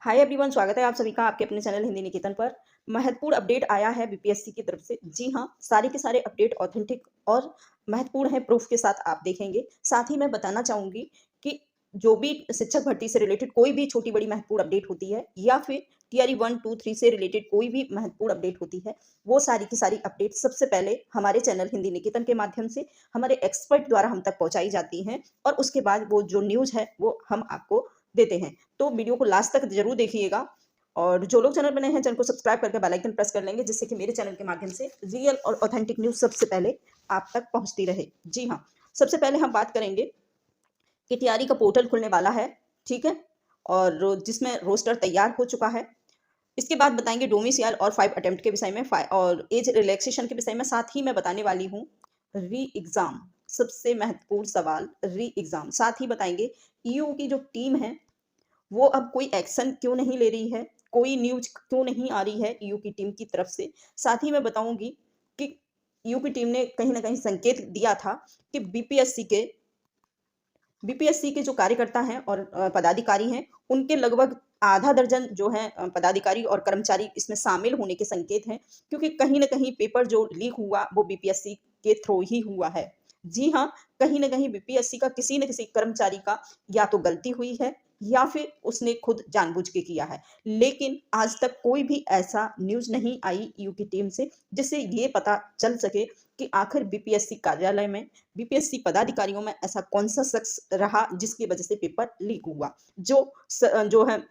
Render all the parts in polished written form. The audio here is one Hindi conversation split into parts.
हाय एवरीवन, स्वागत है आप सभी का आपके अपने चैनल हिंदी निकेतन पर। महत्वपूर्ण अपडेट आया है बीपीएससी की तरफ से। जी हाँ, सारे के सारे अपडेट ऑथेंटिक और महत्वपूर्ण है, प्रूफ के साथ आप देखेंगे। साथ ही मैं बताना चाहूंगी कि जो भी शिक्षक भर्ती से रिलेटेड कोई भी छोटी बड़ी महत्वपूर्ण अपडेट होती है या फिर टीआरई 1, 2, 3 से रिलेटेड कोई भी महत्वपूर्ण अपडेट होती है, वो सारी की सारी अपडेट सबसे पहले हमारे चैनल हिंदी निकेतन के माध्यम से हमारे एक्सपर्ट द्वारा हम तक पहुंचाई जाती हैं और उसके बाद वो जो न्यूज है वो हम आपको देते हैं। तो वीडियो को लास्ट तक जरूर देखिएगा और जो लोग चैनल बने हैं चैनल को सब्सक्राइब करके बेल आइकन प्रेस कर लेंगे, जिससे कि मेरे चैनल के माध्यम से रियल और ऑथेंटिक न्यूज सबसे पहले आप तक पहुंचती रहे। जी हाँ, सबसे पहले हम बात करेंगे कि टीआरई का पोर्टल खुलने वाला है, ठीक है, और जिसमें रोस्टर तैयार हो चुका है। इसके बाद बताएंगे डोमिसाइल और 5 अटेम्प्ट के विषय में और एज रिलैक्सेशन के विषय में। साथ ही मैं बताने वाली हूँ री एग्जाम, सबसे महत्वपूर्ण सवाल री एग्जाम। साथ ही बताएंगे ईयू की जो टीम है वो अब कोई एक्शन क्यों नहीं ले रही है, कोई न्यूज क्यों नहीं आ रही है ईयू की टीम की तरफ से। साथ ही मैं बताऊंगी कि ईयू की टीम ने कहीं ना कहीं संकेत दिया था कि बीपीएससी के जो कार्यकर्ता हैं और पदाधिकारी हैं, उनके लगभग आधा दर्जन जो है पदाधिकारी और कर्मचारी इसमें शामिल होने के संकेत हैं, क्योंकि कहीं ना कहीं पेपर जो लीक हुआ वो बीपीएससी के थ्रू ही हुआ है। जी हाँ, कहीं ना कहीं बीपीएससी का किसी न किसी कर्मचारी का या तो गलती हुई है या फिर उसने खुद जानबूझ के किया है, लेकिन आज तक कोई भी ऐसा न्यूज नहीं आई ईयू की टीम से जिससे ये पता चल सके कि आखिर बीपीएससी कार्यालय में, बीपीएससी पदाधिकारियों में ऐसा कौन सा शख्स रहा जिसकी वजह से पेपर लीक हुआ, जो है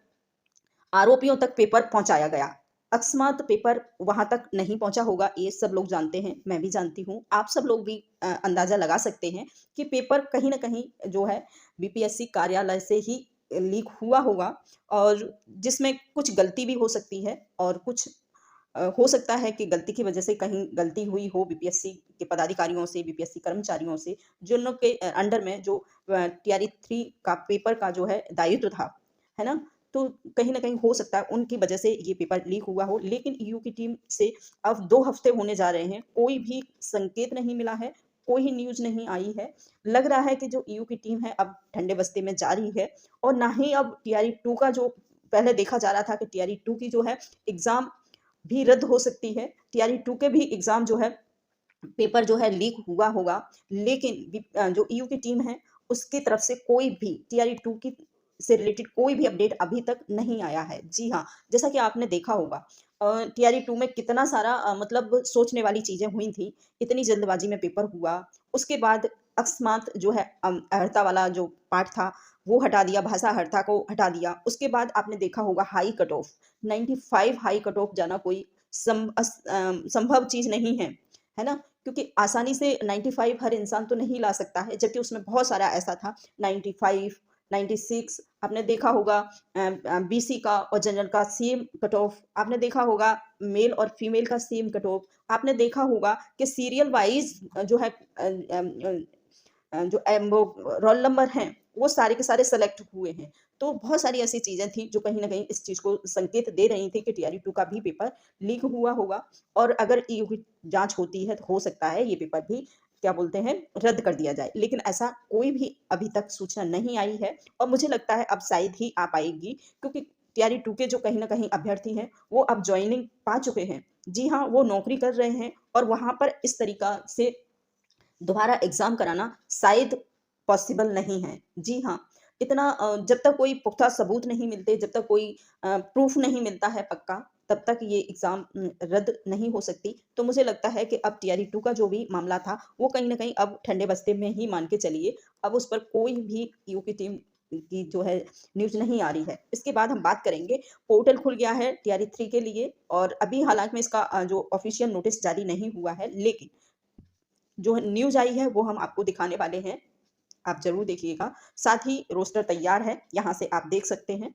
आरोपियों तक पेपर पहुंचाया गया। अकस्मात पेपर वहां तक नहीं पहुंचा होगा, ये सब लोग जानते हैं, मैं भी जानती हूँ, आप सब लोग भी अंदाजा लगा सकते हैं कि पेपर कहीं ना कहीं जो है बीपीएससी कार्यालय से ही लीक हुआ होगा, और जिसमें कुछ गलती भी हो सकती है और कुछ हो सकता है कि गलती की वजह से कहीं गलती हुई हो बीपीएससी के पदाधिकारियों से, बीपीएससी कर्मचारियों से, जिन लोग के अंडर में जो टीआरई 3 का पेपर का जो है दायित्व था, है ना। तो कहीं ना कहीं हो सकता है उनकी वजह से ये पेपर लीक हुआ हो, लेकिन ईयू की टीम से अब 2 हफ्ते होने जा रहे हैं, कोई भी संकेत नहीं मिला है, कोई न्यूज नहीं आई है। लग रहा है कि जो ईयू की टीम है अब ठंडे बस्ते में जा रही है, और ना ही अब टीआरई 2 का जो पहले देखा जा रहा था कि टीआरई 2 की जो है एग्जाम भी रद्द हो सकती है, टीआरई 2 के भी एग्जाम जो है पेपर जो है लीक हुआ होगा, लेकिन जो ईयू की टीम है उसकी तरफ से कोई भी टीआरई 2 की से रिलेटेड कोई भी अपडेट अभी तक नहीं आया है। जी हाँ, जैसा कि आपने देखा होगा टीआरई 2 में कितना सारा मतलब सोचने वाली चीजें हुई थी, इतनी जल्दबाजी में पेपर हुआ, उसके बाद अकस्मात जो है अर्हता वाला जो पार्ट था वो हटा दिया, भाषा अर्हता को हटा दिया। उसके बाद आपने देखा होगा high cut off 95 high cut off जाना कोई संभव चीज नहीं है ना, क्योंकि आसानी से 95 हर इंसान तो नहीं ला सकता है, जबकि उसमें बहुत सारा ऐसा था 95, 96। आपने देखा होगा बीसी का और जनरल का सेम कट ऑफ, आपने देखा होगा मेल और फीमेल का सेम कट ऑफ, आपने देखा होगा कि सीरियल वाइज जो है जो वो रोल नंबर हैं वो सारे के सारे सेलेक्ट हुए हैं। तो बहुत सारी ऐसी चीजें थी जो कहीं ना कहीं इस चीज को संकेत दे रही थी कि टीआरई 2 का भी पेपर लीक हुआ होगा, और अगर ईयू की जांच होती है तो हो सकता है ये पेपर भी क्या बोलते हैं रद्द कर दिया जाए, लेकिन ऐसा कोई भी अभी तक सूचना नहीं आई है, और मुझे लगता है अब शायद ही आ पाएगी, क्योंकि टीआरई 2 के जो कहीं ना कहीं अभ्यर्थी हैं वो अब ज्वाइनिंग पा चुके हैं। जी हाँ, वो नौकरी कर रहे हैं और वहां पर इस तरीका से दोबारा एग्जाम कराना शायद पॉसिबल नहीं है। जी हाँ, इतना जब तक कोई पुख्ता सबूत नहीं मिलते, जब तक कोई प्रूफ नहीं मिलता है पक्का, तब तक ये एग्जाम रद्द नहीं हो सकती। तो मुझे लगता है कि अब टीआरई 2 का जो भी मामला था वो कहीं ना कहीं अब ठंडे बस्ते में ही मान के चलिए, अब उस पर कोई भी ईयू की टीम की जो है न्यूज नहीं आ रही है। इसके बाद हम बात करेंगे, पोर्टल खुल गया है टीआरई 3 के लिए, और अभी हालांकि में इसका जो ऑफिशियल नोटिस जारी नहीं हुआ है, लेकिन जो न्यूज आई है वो हम आपको दिखाने वाले हैं, आप जरूर देखिएगा। साथ ही रोस्टर तैयार है, यहां से आप देख सकते हैं।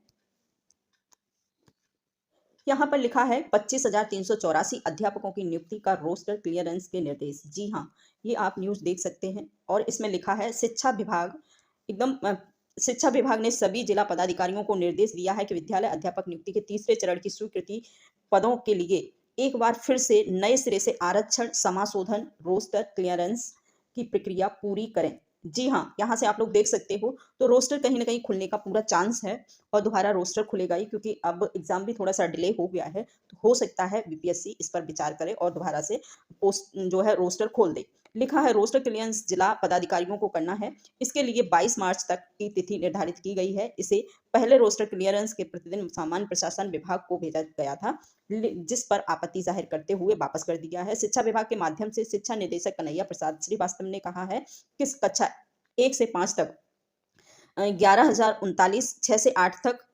यहाँ पर लिखा है 25,384 अध्यापकों की नियुक्ति का रोस्टर क्लियरेंस के निर्देश। जी हाँ, ये आप न्यूज देख सकते हैं, और इसमें लिखा है शिक्षा विभाग एकदम शिक्षा विभाग ने सभी जिला पदाधिकारियों को निर्देश दिया है कि विद्यालय अध्यापक नियुक्ति के तीसरे चरण की स्वीकृति पदों के लिए एक बार फिर से नए सिरे से आरक्षण समाशोधन रोस्टर क्लियरेंस की प्रक्रिया पूरी करें। जी हाँ, यहाँ से आप लोग देख सकते हो, तो रोस्टर कहीं न कहीं खुलने का पूरा चांस है और दोबारा रोस्टर खुलेगा ही, क्योंकि अब एग्ज़ाम भी थोड़ा-सा डिले हो गया है, तो हो सकता है बीपीएससी इस पर विचार करे और दोबारा से पोस्ट जो है रोस्टर खोल दे। लिखा है रोस्टर क्लियरेंस जिला पदाधिकारियों को करना है, इसके लिए 22 मार्च तक की तिथि निर्धारित की गई है। इसे पहले रोस्टर क्लियरेंस के प्रतिदिन सामान्य प्रशासन विभाग को भेजा गया था, जिस पर आपत्ति जाहिर करते हुए वापस कर दिया है। शिक्षा विभाग के माध्यम से शिक्षा निदेशक कन्हैया प्रसाद श्रीवास्तव ने कहा है कि कक्षा 1 से 5 तक 11,039, 6 से 8 तक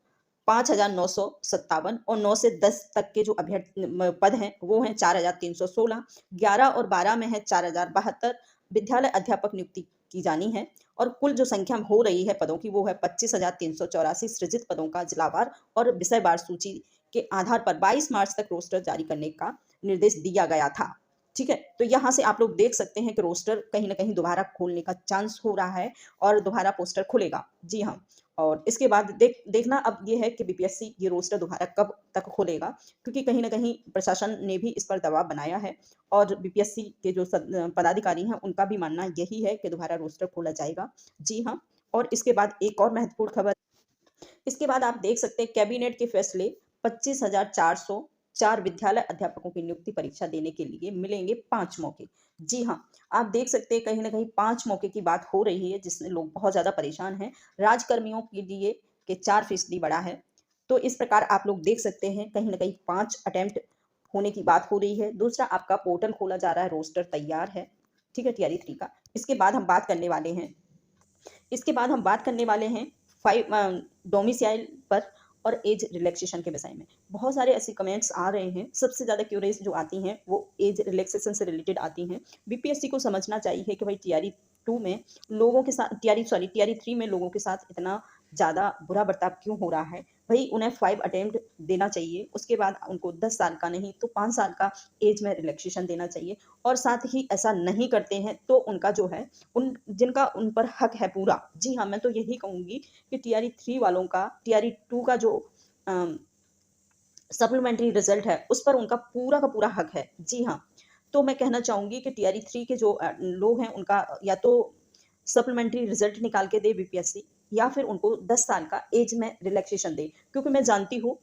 5,957 और 9 से 10 तक के जो पद हैं वो हैं 4,316, 11 और 12 में है 4,072 विद्यालय अध्यापक नियुक्ति की जानी है और कुल जो संख्या हो रही है पदों की वो है 25,384 सृजित पदों का जिलावार और विषयवार सूची के आधार पर 22 मार्च तक रोस्टर जारी करने का निर्देश दिया गया था। ठीक है, तो यहाँ से आप लोग देख सकते हैं कि रोस्टर कहीं न कहीं दोबारा खोलने का चांस हो रहा है और दोबारा पोस्टर खुलेगा। जी हाँ, और इसके बाद देखना अब ये है कि बीपीएससी ये रोस्टर दोबारा कब तक खोलेगा, क्योंकि कहीं न कहीं प्रशासन ने भी इस पर दबाव बनाया है और बीपीएससी के जो पदाधिकारी हैं उनका भी मानना यही है कि दोबारा रोस्टर खोला जाएगा। जी हाँ, और इसके बाद एक और महत्वपूर्ण खबर, इसके बाद आप देख सकते हैं कैबिनेट के फैसले 25,404 विद्यालय अध्यापकों की नियुक्ति परीक्षा देने के लिए मिलेंगे 5 मौके। जी हाँ, आप देख सकते हैं कहीं न कहीं 5 मौके की बात हो रही है जिसमें लोग बहुत ज़्यादा परेशान हैं। राजकर्मियों के लिए के 4% बढ़ा है। तो इस प्रकार आप लोग देख सकते हैं कहीं न कहीं 5 अटेम्प्ट होने की बात हो रही है। दूसरा आपका पोर्टल खोला जा रहा है, रोस्टर तैयार है। ठीक है, टीआरई 3 का। इसके बाद हम बात करने वाले हैं 5 डोमिसाइल पर और एज रिलैक्सेशन के विषय में। बहुत सारे ऐसे कमेंट्स आ रहे हैं, सबसे ज़्यादा क्यूरीज जो आती हैं वो एज रिलैक्सेशन से रिलेटेड आती हैं। बीपीएससी को समझना चाहिए कि भाई टीआरई 2 में लोगों के साथ टीआरई 3 में लोगों के साथ इतना ज़्यादा बुरा बर्ताव क्यों हो रहा है। भाई उन्हें 5 अटेम्प्ट देना चाहिए, उसके बाद उनको 10 साल का नहीं तो 5 साल का एज में रिलैक्सेशन देना चाहिए और साथ ही ऐसा नहीं करते हैं तो उनका जो है जिनका उन पर हक है पूरा। जी हाँ, मैं तो यही कहूँगी कि टीआरई 3 वालों का टीआरई 2 का जो सप्लीमेंट्री रिजल्ट है उस पर उनका पूरा का पूरा हक है। जी हाँ, तो मैं कहना चाहूँगी कि टीआरई 3 के जो लोग हैं उनका या तो सप्लीमेंट्री रिजल्ट निकाल के दे बीपीएससी या फिर उनको 10 साल का एज में रिलैक्सेशन दे, क्योंकि मैं जानती हूँ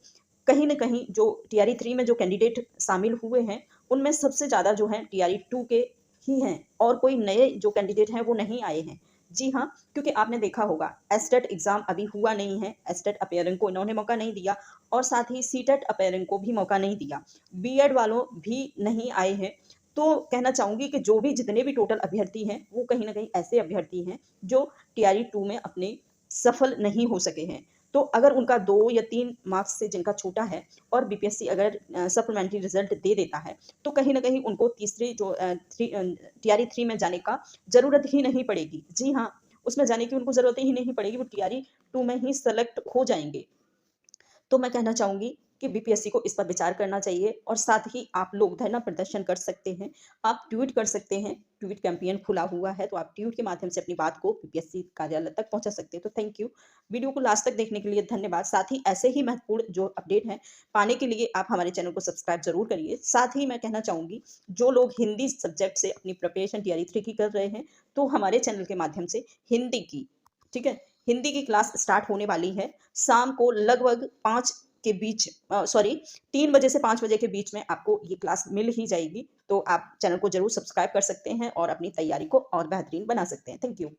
कहीं न कहीं जो टीआरई 3 में जो कैंडिडेट शामिल हुए हैं, उनमें सबसे ज़्यादा जो है टीआरई 2 के ही हैं और कोई नए जो कैंडिडेट हैं वो नहीं आए हैं। जी हाँ, क्योंकि आपने देखा होगा एसटेट एग्ज़ाम अभी हुआ नहीं है, एसटेट अपीयरिंग को इन्होंने मौका नहीं दिया और साथ ही सीटेट अपीयरिंग को भी मौका नहीं दिया। बीएड वालों भी नहीं आए हैं, तो कहना चाहूँगी कि जो भी जितने भी टोटल अभ्यर्थी हैं, वो कहीं न कहीं ऐसे अभ्यर्थी हैं जो टीआरई 2 में अपने सफल नहीं हो सके हैं। तो अगर उनका 2 या 3 मार्क्स से जिनका छूटा है और बीपीएससी अगर सप्लीमेंट्री रिजल्ट दे देता है, तो कहीं न कहीं उनको तीसरी जो टीआरई 3 में जाने का ज़रूरत ही नहीं पड़ेगी। जी हाँ, उसमें जाने की उनको ज़रूरत ही नहीं पड़ेगी, वो टीआरई 2 में ही सेलेक्ट हो जाएँगे। तो मैं कहना चाहूँगी कि बीपीएससी को इस पर विचार करना चाहिए और साथ ही आप लोग धरना प्रदर्शन कर सकते हैं, आप ट्वीट कर सकते हैं, ट्वीट कैंपेन खुला हुआ है, तो आप ट्वीट के माध्यम से अपनी बात को बीपीएससी कार्यालय तक पहुँचा सकते हैं। तो थैंक यू। वीडियो को लास्ट तक देखने के लिए धन्यवाद। साथ ही ऐसे ही महत्वपूर्ण जो अपडेट हैं, पाने के लिए आप हमारे चैनल को सब्सक्राइब ज़रूर करिए। साथ ही मैं कहना चाहूँगी, जो लोग हिंदी सब्जेक्ट से अपनी प्रिपरेशन टीआरई 3 की कर रहे हैं, तो हमारे चैनल के माध्यम से हिंदी की, ठीक है? हिंदी की क्लास स्टार्ट होने वाली है, शाम को लगभग 5 के बीच 3 बजे से 5 बजे के बीच में आपको ये क्लास मिल ही जाएगी। तो आप चैनल को ज़रूर सब्सक्राइब कर सकते हैं और अपनी तैयारी को और बेहतरीन बना सकते हैं। Thank you.